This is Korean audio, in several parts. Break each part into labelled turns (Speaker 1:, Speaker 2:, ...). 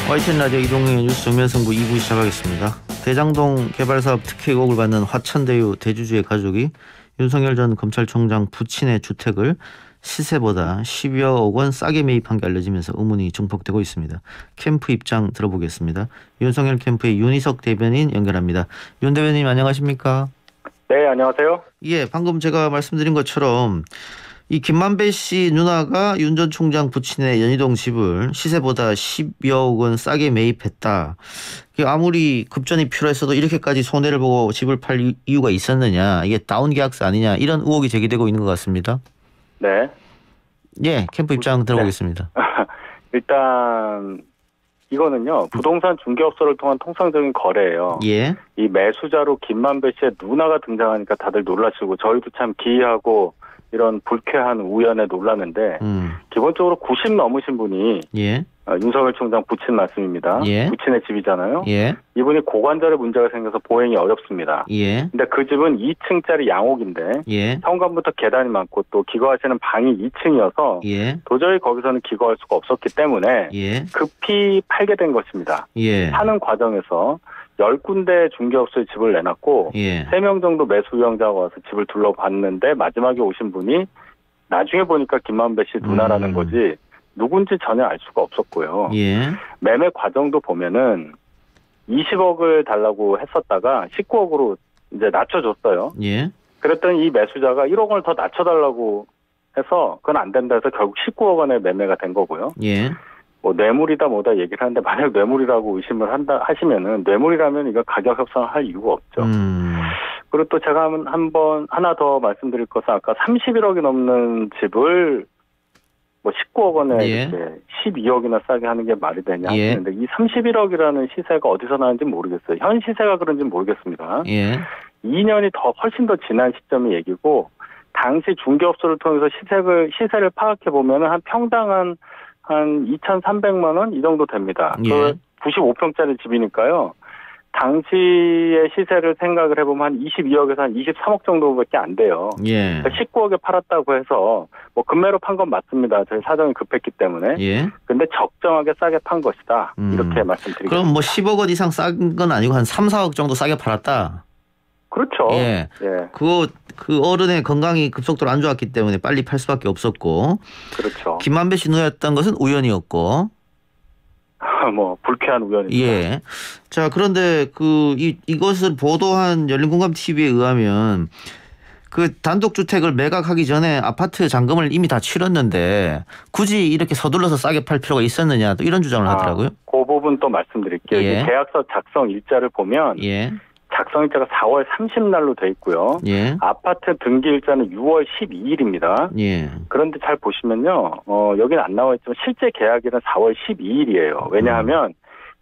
Speaker 1: YTN 라디오 이동의 뉴스 정면승부 2부 시작하겠습니다. 대장동 개발사업 특혜 의혹을 받는 화천대유 대주주의 가족이 윤석열 전 검찰총장 부친의 주택을 시세보다 10여억 원 싸게 매입한 게 알려지면서 의문이 증폭되고 있습니다. 캠프 입장 들어보겠습니다. 윤석열 캠프의 윤희석 대변인 연결합니다. 윤 대변인 안녕하십니까?
Speaker 2: 네, 안녕하세요.
Speaker 1: 예, 방금 제가 말씀드린 것처럼 이 김만배 씨 누나가 윤 전 총장 부친의 연희동 집을 시세보다 10여억 원 싸게 매입했다. 아무리 급전이 필요했어도 이렇게까지 손해를 보고 집을 팔 이유가 있었느냐. 이게 다운 계약서 아니냐. 이런 의혹이 제기되고 있는 것 같습니다.
Speaker 2: 네.
Speaker 1: 예, 캠프 입장 들어보겠습니다.
Speaker 2: 네. 일단 이거는요. 부동산 중개업소를 통한 통상적인 거래예요.
Speaker 1: 예.
Speaker 2: 이 매수자로 김만배 씨의 누나가 등장하니까 다들 놀라시고 저희도 참 기이하고 이런 불쾌한 우연에 놀랐는데 기본적으로 90 넘으신 분이
Speaker 1: 예.
Speaker 2: 윤석열 총장 부친 말씀입니다.
Speaker 1: 예.
Speaker 2: 부친의 집이잖아요.
Speaker 1: 예.
Speaker 2: 이분이 고관절에 문제가 생겨서 보행이 어렵습니다.
Speaker 1: 예.
Speaker 2: 근데 그 집은 2층짜리 양옥인데
Speaker 1: 예.
Speaker 2: 현관부터 계단이 많고 또 기거하시는 방이 2층이어서
Speaker 1: 예.
Speaker 2: 도저히 거기서는 기거할 수가 없었기 때문에
Speaker 1: 예.
Speaker 2: 급히 팔게 된 것입니다.
Speaker 1: 예.
Speaker 2: 파는 과정에서 10군데 중개업소에 집을 내놨고
Speaker 1: 예.
Speaker 2: 3명 정도 매수 위원자가 와서 집을 둘러봤는데 마지막에 오신 분이 나중에 보니까 김만배 씨 누나라는 거지 누군지 전혀 알 수가 없었고요.
Speaker 1: 예.
Speaker 2: 매매 과정도 보면은 20억을 달라고 했었다가 19억으로 이제 낮춰줬어요.
Speaker 1: 예.
Speaker 2: 그랬더니 이 매수자가 1억 원을 더 낮춰달라고 해서 그건 안 된다 해서 결국 19억 원의 매매가 된 거고요.
Speaker 1: 예.
Speaker 2: 뭐 뇌물이다 뭐다 얘기를 하는데 만약 뇌물이라고 의심을 하시면은 뇌물이라면 이거 가격 협상을 할 이유가 없죠. 그리고 또 제가 하나 더 말씀드릴 것은 아까 31억이 넘는 집을 뭐 19억 원에
Speaker 1: 예.
Speaker 2: 이렇게 12억이나 싸게 하는 게 말이 되냐
Speaker 1: 예.
Speaker 2: 하는데 이 31억이라는 시세가 어디서 나는지 모르겠어요. 현 시세가 그런지 모르겠습니다.
Speaker 1: 예.
Speaker 2: 2년이 훨씬 더 지난 시점의 얘기고 당시 중개업소를 통해서 시세를 파악해 보면은 한 평당 한 2,300만 원 이 정도 됩니다.
Speaker 1: 예.
Speaker 2: 그 95평짜리 집이니까요. 당시의 시세를 생각을 해보면 한 22억에서 한 23억 정도밖에 안 돼요.
Speaker 1: 예.
Speaker 2: 그러니까 19억에 팔았다고 해서 뭐 금매로 판 건 맞습니다. 저희 사정이 급했기 때문에.
Speaker 1: 예.
Speaker 2: 근데 적정하게 싸게 판 것이다. 이렇게 말씀드리겠습니다.
Speaker 1: 그럼 뭐 10억 원 이상 싼 건 아니고 한 3, 4억 정도 싸게 팔았다.
Speaker 2: 그렇죠.
Speaker 1: 예.
Speaker 2: 예.
Speaker 1: 그 어른의 건강이 급속도로 안 좋았기 때문에 빨리 팔 수밖에 없었고.
Speaker 2: 그렇죠.
Speaker 1: 김만배 씨 누나였던 것은 우연이었고.
Speaker 2: 뭐 불쾌한 우연입니다.
Speaker 1: 예. 자, 그런데 이것을 보도한 열린공감 TV에 의하면 그 단독주택을 매각하기 전에 아파트 잔금을 이미 다 치렀는데 굳이 이렇게 서둘러서 싸게 팔 필요가 있었느냐 또 이런 주장을 하더라고요.
Speaker 2: 그 부분 또 말씀드릴게요.
Speaker 1: 예.
Speaker 2: 이 계약서 작성 일자를 보면
Speaker 1: 예.
Speaker 2: 작성 일자가 4월 30날로 돼 있고요.
Speaker 1: 예.
Speaker 2: 아파트 등기 일자는 6월 12일입니다.
Speaker 1: 예.
Speaker 2: 그런데 잘 보시면요. 여기는 안 나와 있지만 실제 계약일은 4월 12일이에요. 왜냐하면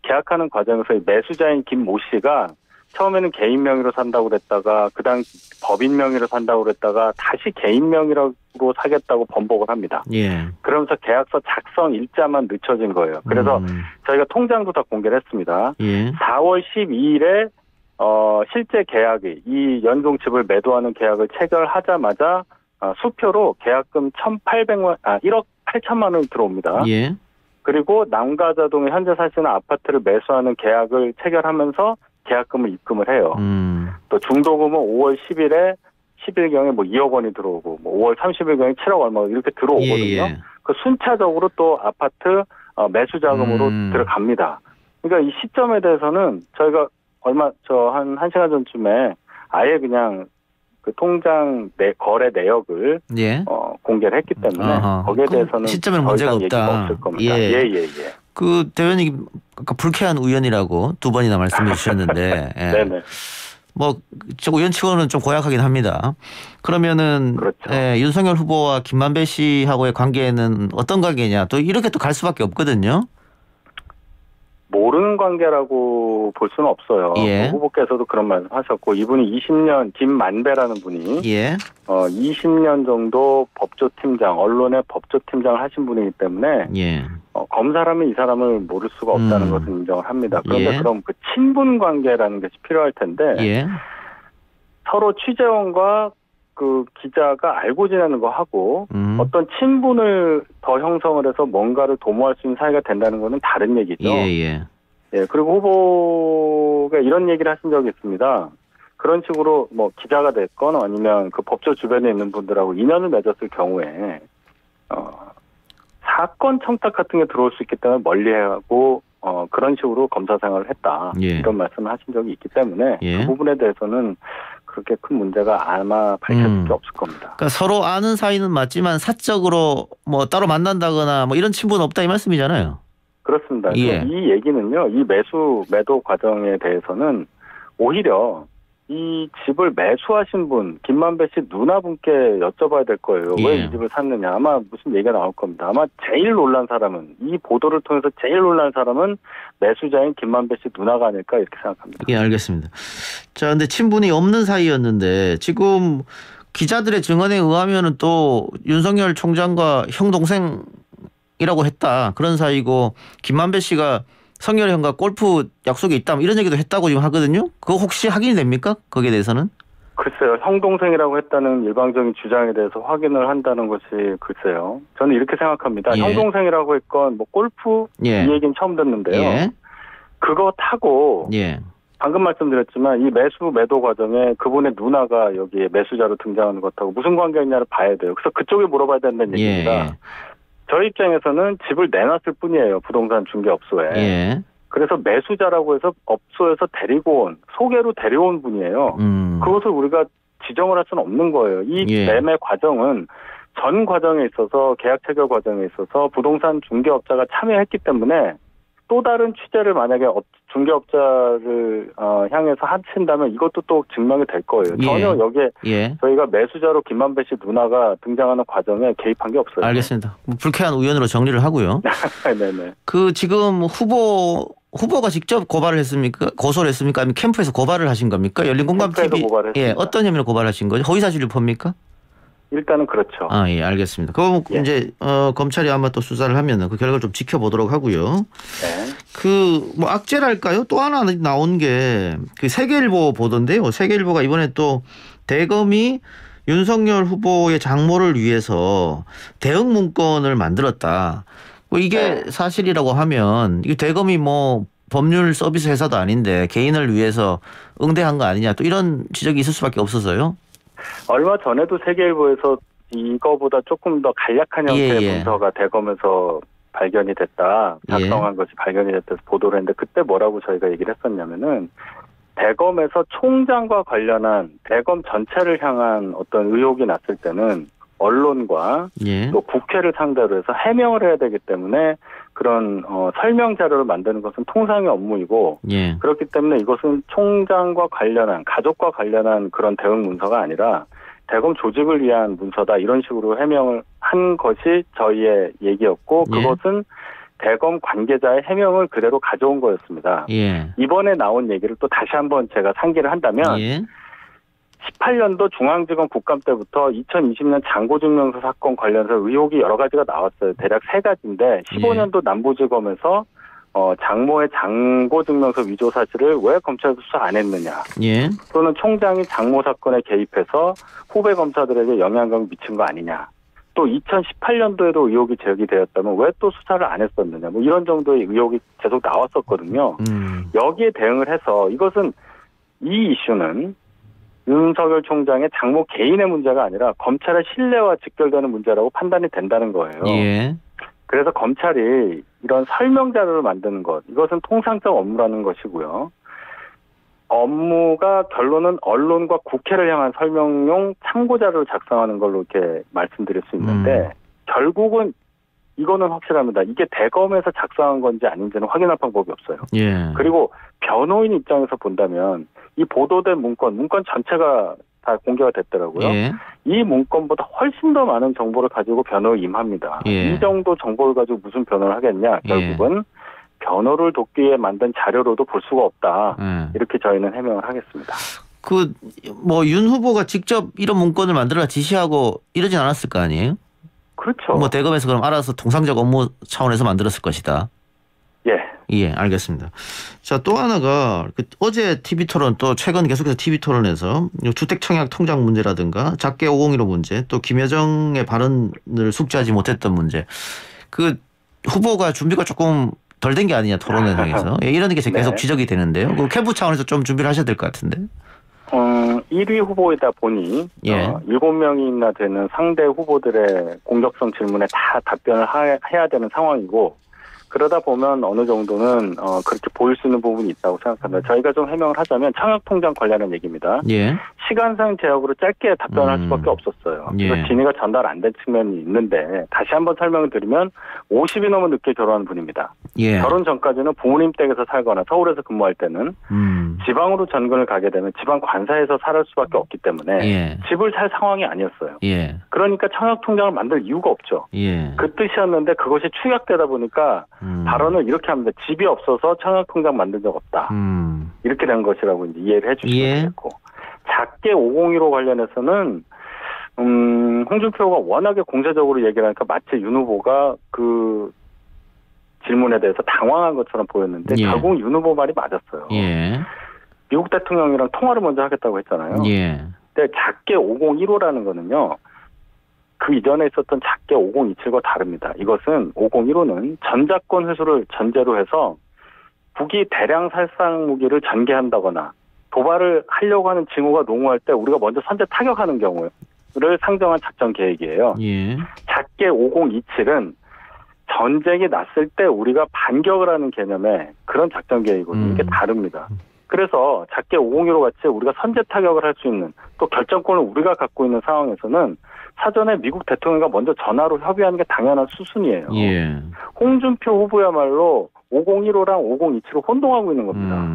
Speaker 2: 계약하는 과정에서 매수자인 김모 씨가 처음에는 개인 명의로 산다고 그랬다가 그다음 법인 명의로 산다고 그랬다가 다시 개인 명의로 사겠다고 번복을 합니다.
Speaker 1: 예.
Speaker 2: 그러면서 계약서 작성 일자만 늦춰진 거예요. 그래서 저희가 통장도 다 공개를 했습니다.
Speaker 1: 예.
Speaker 2: 4월 12일에 실제 계약이 이 연동집을 매도하는 계약을 체결하자마자 수표로 계약금 1억 8천만 원이 들어옵니다.
Speaker 1: 예.
Speaker 2: 그리고 남가자동에 현재 사시는 아파트를 매수하는 계약을 체결하면서 계약금을 입금을 해요. 또 중도금은 5월 10일경에 뭐 2억 원이 들어오고 뭐 5월 30일경에 7억 얼마 이렇게 들어오거든요.
Speaker 1: 예.
Speaker 2: 그 순차적으로 또 아파트 매수 자금으로 들어갑니다. 그러니까 이 시점에 대해서는 저희가 한 1시간 전쯤에 아예 그냥 그 통장 거래 내역을
Speaker 1: 예.
Speaker 2: 공개를 했기 때문에 거기에 대해서는
Speaker 1: 시점에는 문제가 없다.
Speaker 2: 없을 겁니다. 예.
Speaker 1: 그 대변인 아까 불쾌한 우연이라고 2번이나 말씀해 주셨는데 예.
Speaker 2: 네네.
Speaker 1: 뭐 우연치고는 좀 고약하긴 합니다. 그러면은
Speaker 2: 그렇죠.
Speaker 1: 예, 윤석열 후보와 김만배 씨하고의 관계는 어떤 관계냐 또 이렇게 또 갈 수밖에 없거든요.
Speaker 2: 모르는 관계라고 볼 수는 없어요.
Speaker 1: 예.
Speaker 2: 후보께서도 그런 말씀하셨고 이분이 20년 김만배라는 분이
Speaker 1: 예.
Speaker 2: 20년 정도 법조팀장 언론의 법조팀장을 하신 분이기 때문에
Speaker 1: 예.
Speaker 2: 검사라면 이 사람을 모를 수가 없다는 것을 인정을 합니다. 그런데
Speaker 1: 예.
Speaker 2: 그럼 그 친분 관계라는 것이 필요할 텐데
Speaker 1: 예.
Speaker 2: 서로 취재원과 그 기자가 알고 지내는 거 하고 어떤 친분을 더 형성을 해서 뭔가를 도모할 수 있는 사이가 된다는 거는 다른 얘기죠.
Speaker 1: 예.
Speaker 2: 예, 그리고 후보가 이런 얘기를 하신 적이 있습니다. 그런 식으로 뭐 기자가 됐건 아니면 그 법조 주변에 있는 분들하고 인연을 맺었을 경우에 사건 청탁 같은 게 들어올 수 있기 때문에 멀리하고 그런 식으로 검사 생활을 했다.
Speaker 1: 예.
Speaker 2: 이런 말씀을 하신 적이 있기 때문에
Speaker 1: 예.
Speaker 2: 그 부분에 대해서는 그렇게 큰 문제가 아마 밝혀질 게 없을 겁니다.
Speaker 1: 그러니까 서로 아는 사이는 맞지만 사적으로 뭐 따로 만난다거나 뭐 이런 친분은 없다 이 말씀이잖아요.
Speaker 2: 그렇습니다.
Speaker 1: 예.
Speaker 2: 이 얘기는요. 이 매도 과정에 대해서는 오히려 이 집을 매수하신 분, 김만배 씨 누나분께 여쭤봐야 될 거예요.
Speaker 1: 예.
Speaker 2: 왜 이 집을 샀느냐. 아마 무슨 얘기가 나올 겁니다. 아마 제일 놀란 사람은, 이 보도를 통해서 제일 놀란 사람은 매수자인 김만배 씨 누나가 아닐까 이렇게 생각합니다.
Speaker 1: 예, 알겠습니다. 자, 근데 친분이 없는 사이였는데 지금 기자들의 증언에 의하면은 또 윤석열 총장과 형 동생이라고 했다. 그런 사이고 김만배 씨가 성열 형과 골프 약속이 있다. 이런 얘기도 했다고 지금 하거든요. 그거 혹시 확인이 됩니까? 거기에 대해서는?
Speaker 2: 글쎄요. 형 동생이라고 했다는 일방적인 주장에 대해서 확인을 한다는 것이 글쎄요. 저는 이렇게 생각합니다.
Speaker 1: 예.
Speaker 2: 형 동생이라고 했건 뭐 골프
Speaker 1: 예.
Speaker 2: 이 얘기는 처음 듣는데요.
Speaker 1: 예.
Speaker 2: 그거 타고
Speaker 1: 예.
Speaker 2: 방금 말씀드렸지만 이 매도 과정에 그분의 누나가 여기에 매수자로 등장하는 것하고 무슨 관계가 있냐를 봐야 돼요. 그래서 그쪽에 물어봐야 된다는 얘기입니다.
Speaker 1: 예.
Speaker 2: 저희 입장에서는 집을 내놨을 뿐이에요. 부동산 중개업소에.
Speaker 1: 예.
Speaker 2: 그래서 매수자라고 해서 업소에서 데리고 온, 소개로 데려온 분이에요. 그것을 우리가 지정을 할 수는 없는 거예요. 이
Speaker 1: 예.
Speaker 2: 매매 과정은 전 과정에 있어서 계약 체결 과정에 있어서 부동산 중개업자가 참여했기 때문에 또 다른 취재를 만약에 중개업자를 향해서 하신다면 이것도 또 증명이 될 거예요.
Speaker 1: 예.
Speaker 2: 전혀 여기에
Speaker 1: 예.
Speaker 2: 저희가 매수자로 김만배 씨 누나가 등장하는 과정에 개입한 게 없어요.
Speaker 1: 알겠습니다. 불쾌한 우연으로 정리를 하고요.
Speaker 2: 네네.
Speaker 1: 그 지금 후보가 직접 고발을 했습니까? 고소를 했습니까? 아니면 캠프에서 고발을 하신 겁니까? 열린공감
Speaker 2: 캠프에서
Speaker 1: TV.
Speaker 2: 고발했습니다.
Speaker 1: 예, 어떤 혐의로 고발하신 거죠? 허위사실 유포입니까?
Speaker 2: 일단은 그렇죠.
Speaker 1: 아, 예, 알겠습니다. 그럼
Speaker 2: 예.
Speaker 1: 이제 검찰이 아마 또 수사를 하면은 그 결과를 좀 지켜보도록 하고요.
Speaker 2: 네.
Speaker 1: 그 뭐 악재랄까요? 또 하나 나온 게 그 세계일보 보던데요. 세계일보가 이번에 또 대검이 윤석열 후보의 장모를 위해서 대응 문건을 만들었다. 뭐 이게
Speaker 2: 네.
Speaker 1: 사실이라고 하면 이 대검이 뭐 법률 서비스 회사도 아닌데 개인을 위해서 응대한 거 아니냐 또 이런 지적이 있을 수밖에 없어서요.
Speaker 2: 얼마 전에도 세계일보에서 이거보다 조금 더 간략한 형태의
Speaker 1: 예.
Speaker 2: 문서가 대검에서 발견이 됐다. 작성한 것이 발견이 됐다 해서 보도를 했는데 그때 뭐라고 저희가 얘기를 했었냐면은 대검에서 총장과 관련한 대검 전체를 향한 어떤 의혹이 났을 때는 언론과
Speaker 1: 예.
Speaker 2: 또 국회를 상대로 해서 해명을 해야 되기 때문에 그런 설명 자료를 만드는 것은 통상의 업무이고
Speaker 1: 예.
Speaker 2: 그렇기 때문에 이것은 총장과 관련한 가족과 관련한 그런 대응 문서가 아니라 대검 조직을 위한 문서다 이런 식으로 해명을 한 것이 저희의 얘기였고
Speaker 1: 예.
Speaker 2: 그것은 대검 관계자의 해명을 그대로 가져온 거였습니다.
Speaker 1: 예.
Speaker 2: 이번에 나온 얘기를 또 다시 한번 제가 상기를 한다면
Speaker 1: 예.
Speaker 2: 18년도 중앙지검 국감 때부터 2020년 장고증명서 사건 관련해서 의혹이 여러 가지가 나왔어요. 대략 3가지인데 15년도 남부지검에서 장모의 장고증명서 위조 사실을 왜 검찰에서 수사 안 했느냐.
Speaker 1: 예.
Speaker 2: 또는 총장이 장모 사건에 개입해서 후배 검사들에게 영향력을 미친 거 아니냐. 또 2018년도에도 의혹이 제기되었다면 왜 또 수사를 안 했었느냐. 뭐 이런 정도의 의혹이 계속 나왔었거든요. 여기에 대응을 해서 이것은 이 이슈는 윤석열 총장의 장모 개인의 문제가 아니라 검찰의 신뢰와 직결되는 문제라고 판단이 된다는 거예요.
Speaker 1: 예.
Speaker 2: 그래서 검찰이 이런 설명 자료를 만드는 것, 이것은 통상적 업무라는 것이고요. 업무가 결론은 언론과 국회를 향한 설명용 참고 자료를 작성하는 걸로 이렇게 말씀드릴 수 있는데 결국은 이거는 확실합니다. 이게 대검에서 작성한 건지 아닌지는 확인할 방법이 없어요.
Speaker 1: 예.
Speaker 2: 그리고 변호인 입장에서 본다면 이 보도된 문건 전체가 다 공개가 됐더라고요.
Speaker 1: 예.
Speaker 2: 이 문건보다 훨씬 더 많은 정보를 가지고 변호에 임합니다.
Speaker 1: 예.
Speaker 2: 이 정도 정보를 가지고 무슨 변호를 하겠냐. 결국은 변호를 돕기 위해 만든 자료로도 볼 수가 없다. 이렇게 저희는 해명을 하겠습니다.
Speaker 1: 그 뭐 윤 후보가 직접 이런 문건을 만들어 지시하고 이러진 않았을 거 아니에요?
Speaker 2: 그렇죠.
Speaker 1: 뭐 대검에서 그럼 알아서 통상적 업무 차원에서 만들었을 것이다.
Speaker 2: 예.
Speaker 1: 예, 알겠습니다. 자, 또 하나가 어제 TV 토론 또 최근 계속해서 TV 토론에서 주택 청약 통장 문제라든가 작게 501호 문제 또 김여정의 발언을 숙지하지 못했던 문제 그 후보가 준비가 조금 덜 된 게 아니냐 토론회장에서 예, 이런 게 계속
Speaker 2: 네.
Speaker 1: 지적이 되는데요. 그 캠프 차원에서 좀 준비를 하셔야 될 것 같은데.
Speaker 2: 1위 후보이다 보니
Speaker 1: 예.
Speaker 2: 7명이나 되는 상대 후보들의 공격성 질문에 다 답변을 해야 되는 상황이고 그러다 보면 어느 정도는 그렇게 보일 수 있는 부분이 있다고 생각합니다. 저희가 좀 해명을 하자면 청약통장 관련한 얘기입니다.
Speaker 1: 예.
Speaker 2: 시간상 제약으로 짧게 답변할 수밖에 없었어요. 그래서
Speaker 1: 예.
Speaker 2: 진위가 전달 안 된 측면이 있는데 다시 한번 설명을 드리면 50이 넘은 늦게 결혼한 분입니다.
Speaker 1: 예.
Speaker 2: 결혼 전까지는 부모님 댁에서 살거나 서울에서 근무할 때는 지방으로 전근을 가게 되면 지방 관사에서 살 수밖에 없기 때문에
Speaker 1: 예.
Speaker 2: 집을 살 상황이 아니었어요.
Speaker 1: 예.
Speaker 2: 그러니까 청약통장을 만들 이유가 없죠.
Speaker 1: 예.
Speaker 2: 그 뜻이었는데 그것이 축약되다 보니까 발언을 이렇게 합니다. 집이 없어서 청약통장 만든 적 없다. 이렇게 된 것이라고 이제 이해를 해주시면
Speaker 1: 예.
Speaker 2: 되겠고 작게 501호 관련해서는 홍준표 후보가 워낙에 공세적으로 얘기를 하니까 마치 윤 후보가 그 질문에 대해서 당황한 것처럼 보였는데
Speaker 1: 예.
Speaker 2: 결국 윤 후보 말이 맞았어요.
Speaker 1: 예.
Speaker 2: 미국 대통령이랑 통화를 먼저 하겠다고 했잖아요.
Speaker 1: 예.
Speaker 2: 근데 작게 501호라는 거는요. 그 이전에 있었던 작게 5027과 다릅니다. 이것은 501호는 전자권 회수를 전제로 해서 북이 대량 살상 무기를 전개한다거나 도발을 하려고 하는 징후가 농후할 때 우리가 먼저 선제 타격하는 경우를 상정한 작전 계획이에요.
Speaker 1: 예.
Speaker 2: 작게 5027은 전쟁이 났을 때 우리가 반격을 하는 개념의 그런 작전 계획이거든요. 이게 다릅니다. 그래서 작게 501호 같이 우리가 선제 타격을 할 수 있는 또 결정권을 우리가 갖고 있는 상황에서는 사전에 미국 대통령과 먼저 전화로 협의하는 게 당연한 수순이에요.
Speaker 1: 예.
Speaker 2: 홍준표 후보야말로 501호랑 5027을 혼동하고 있는 겁니다.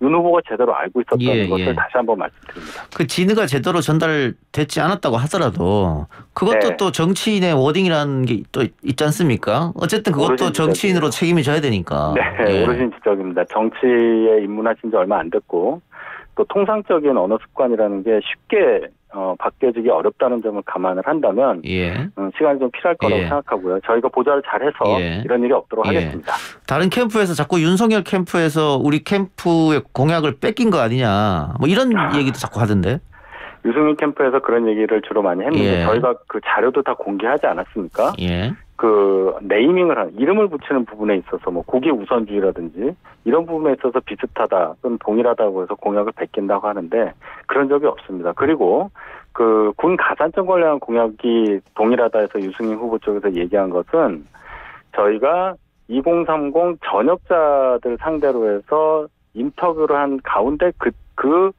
Speaker 2: 윤 후보가 제대로 알고 있었다는
Speaker 1: 예,
Speaker 2: 것을
Speaker 1: 예.
Speaker 2: 다시 한번 말씀드립니다.
Speaker 1: 그 진위가 제대로 전달됐지 않았다고 하더라도 그것도
Speaker 2: 네.
Speaker 1: 또 정치인의 워딩이라는 게 또 있지 않습니까? 어쨌든 그것도
Speaker 2: 오르신
Speaker 1: 정치인으로
Speaker 2: 지적이에요.
Speaker 1: 책임이 져야 되니까.
Speaker 2: 네,
Speaker 1: 예.
Speaker 2: 오르신 지적입니다. 정치에 입문하신 지 얼마 안 됐고 또 통상적인 언어 습관이라는 게 쉽게 바뀌어지기 어렵다는 점을 감안을 한다면
Speaker 1: 예.
Speaker 2: 시간이 좀 필요할 거라고
Speaker 1: 예.
Speaker 2: 생각하고요. 저희가 보좌를 잘해서
Speaker 1: 예.
Speaker 2: 이런 일이 없도록
Speaker 1: 예.
Speaker 2: 하겠습니다.
Speaker 1: 다른 캠프에서 자꾸 윤석열 캠프에서 우리 캠프의 공약을 뺏긴 거 아니냐 뭐 이런 얘기도 자꾸 하던데.
Speaker 2: 유승민 캠프에서 그런 얘기를 주로 많이 했는데
Speaker 1: 예.
Speaker 2: 저희가 그 자료도 다 공개하지 않았습니까?
Speaker 1: 예.
Speaker 2: 그 네이밍을 하는 이름을 붙이는 부분에 있어서 뭐 국위 우선주의라든지 이런 부분에 있어서 비슷하다 또는 동일하다고 해서 공약을 베낀다고 하는데 그런 적이 없습니다. 그리고 그 군 가산점 관련한 공약이 동일하다 해서 유승민 후보 쪽에서 얘기한 것은 저희가 2030 전역자들 상대로 해서 인터뷰를 한 가운데 그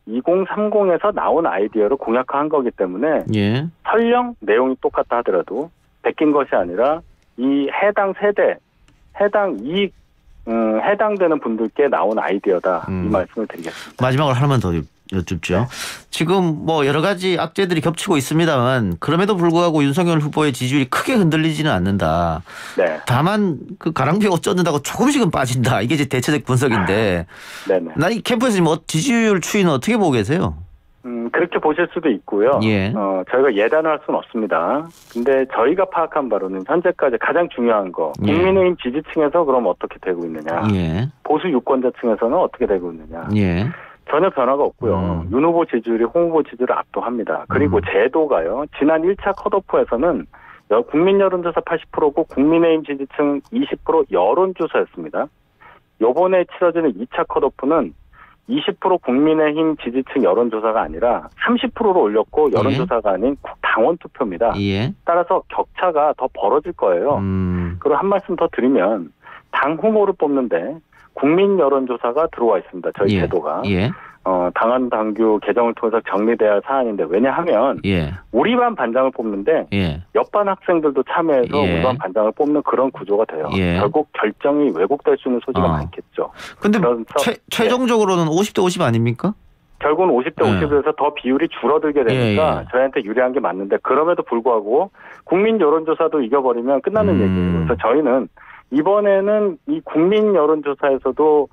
Speaker 2: 2030에서 나온 아이디어를 공약화한 거기 때문에
Speaker 1: 예.
Speaker 2: 설령 내용이 똑같다 하더라도 베낀 것이 아니라 이 해당 세대, 해당 이익, 해당되는 분들께 나온 아이디어다. 이 말씀을 드리겠습니다.
Speaker 1: 마지막으로 하나만 더 여쭙죠. 지금 뭐 여러 가지 악재들이 겹치고 있습니다만 그럼에도 불구하고 윤석열 후보의 지지율이 크게 흔들리지는 않는다.
Speaker 2: 네.
Speaker 1: 다만 그 가랑비 옷 젖는다고 조금씩은 빠진다. 이게 이제 대체적 분석인데.
Speaker 2: 네네.
Speaker 1: 나 이 캠프에서 뭐 지지율 추이는 어떻게 보고 계세요?
Speaker 2: 그렇게 보실 수도 있고요.
Speaker 1: 예.
Speaker 2: 저희가 예단을 할 수는 없습니다. 근데 저희가 파악한 바로는 현재까지 가장 중요한 거
Speaker 1: 예.
Speaker 2: 국민의힘 지지층에서 그럼 어떻게 되고 있느냐.
Speaker 1: 예.
Speaker 2: 보수 유권자층에서는 어떻게 되고 있느냐.
Speaker 1: 예.
Speaker 2: 전혀 변화가 없고요. 윤 후보 지지율이 홍 후보 지지율을 압도합니다. 그리고 제도가요. 지난 1차 컷오프에서는 국민 여론조사 80%고 국민의힘 지지층 20% 여론조사였습니다. 이번에 치러지는 2차 컷오프는 20% 국민의힘 지지층 여론조사가 아니라 30%로 올렸고 여론조사가 아닌 당원 투표입니다.
Speaker 1: 예.
Speaker 2: 따라서 격차가 더 벌어질 거예요. 그리고 한 말씀 더 드리면 당 후보를 뽑는데 국민 여론조사가 들어와 있습니다. 저희
Speaker 1: 예.
Speaker 2: 제도가.
Speaker 1: 예.
Speaker 2: 당헌 당규 개정을 통해서 정리돼야 할 사안인데 왜냐하면
Speaker 1: 예.
Speaker 2: 우리 반 반장을 뽑는데
Speaker 1: 예.
Speaker 2: 옆반 학생들도 참여해서
Speaker 1: 예.
Speaker 2: 우리 반 반장을 뽑는 그런 구조가 돼요.
Speaker 1: 예.
Speaker 2: 결국 결정이 왜곡될 수 있는 소지가 많겠죠.
Speaker 1: 근데
Speaker 2: 그래서
Speaker 1: 최종적으로는 50대 50 아닙니까?
Speaker 2: 결국은 50대 50에서 더 비율이 줄어들게 되니까
Speaker 1: 예.
Speaker 2: 저희한테 유리한 게 맞는데 그럼에도 불구하고 국민 여론조사도 이겨버리면 끝나는 얘기예요. 그래서 저희는 이번에는 이 국민 여론조사에서도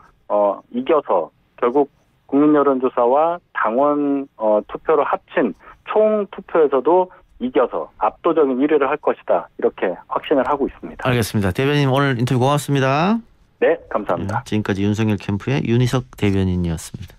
Speaker 2: 이겨서 결국 국민 여론조사와 당원 투표를 합친 총 투표에서도 이겨서 압도적인 1위를 할 것이다. 이렇게 확신을 하고 있습니다.
Speaker 1: 알겠습니다. 대변인 오늘 인터뷰 고맙습니다.
Speaker 2: 네, 감사합니다.
Speaker 1: 지금까지 윤석열 캠프의 윤희석 대변인이었습니다.